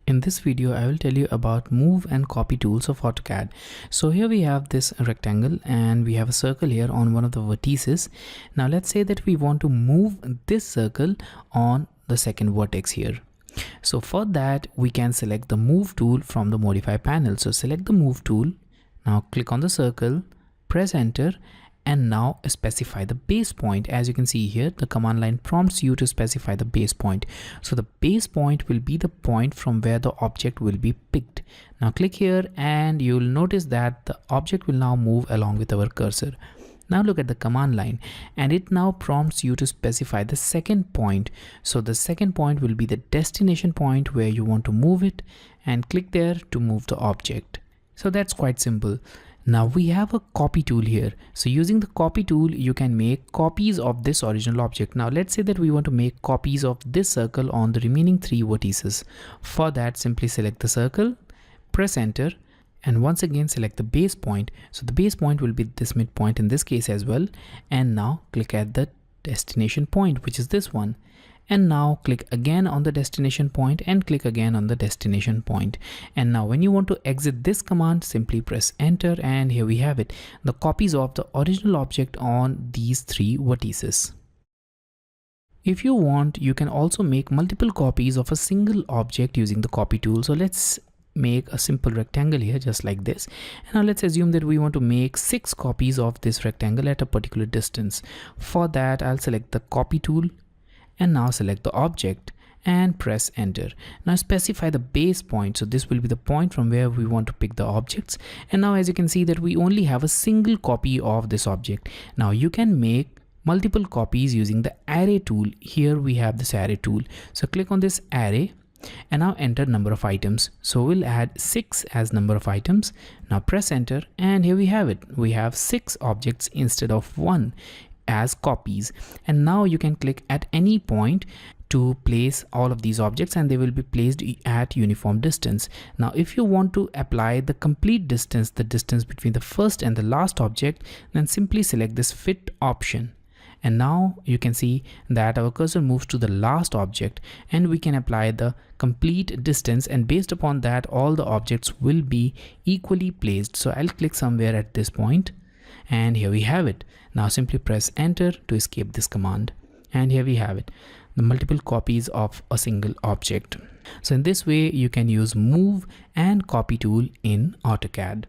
In this video, I will tell you about move and copy tools of AutoCAD. So here we have this rectangle and we have a circle here on one of the vertices. Now let's say that we want to move this circle on the second vertex here. So for that, we can select the move tool from the modify panel. So select the move tool. Now click on the circle, press enter, and now specify the base point. As you can see here, the command line prompts you to specify the base point. So the base point will be the point from where the object will be picked. Now click here and you'll notice that the object will now move along with our cursor. Now look at the command line and it now prompts you to specify the second point. So the second point will be the destination point where you want to move it, and click there to move the object. So that's quite simple. Now we have a copy tool here. So using the copy tool, you can make copies of this original object. Now let's say that we want to make copies of this circle on the remaining 3 vertices. For that, simply select the circle, press enter, and once again select the base point. So the base point will be this midpoint in this case as well. And now click at the destination point, which is this one. And now click again on the destination point and click again on the destination point. And now when you want to exit this command, simply press enter, and here we have it, the copies of the original object on these 3 vertices. If you want, you can also make multiple copies of a single object using the copy tool. So let's make a simple rectangle here just like this. And now let's assume that we want to make 6 copies of this rectangle at a particular distance. For that, I'll select the copy tool and now select the object and press enter. Now specify the base point. So this will be the point from where we want to pick the objects. And now as you can see that we only have a single copy of this object. Now you can make multiple copies using the array tool. Here we have this array tool. So click on this array and now enter number of items. So we'll add 6 as number of items. Now press enter, and here we have it. We have 6 objects instead of 1 as copies. And now you can click at any point to place all of these objects and they will be placed at uniform distance. Now if you want to apply the complete distance, the distance between the first and the last object, then simply select this fit option. And now you can see that our cursor moves to the last object and we can apply the complete distance, and based upon that all the objects will be equally placed. So I'll click somewhere at this point, and here we have it. Now simply press enter to escape this command, and here we have it, the multiple copies of a single object. So in this way you can use move and copy tool in AutoCAD.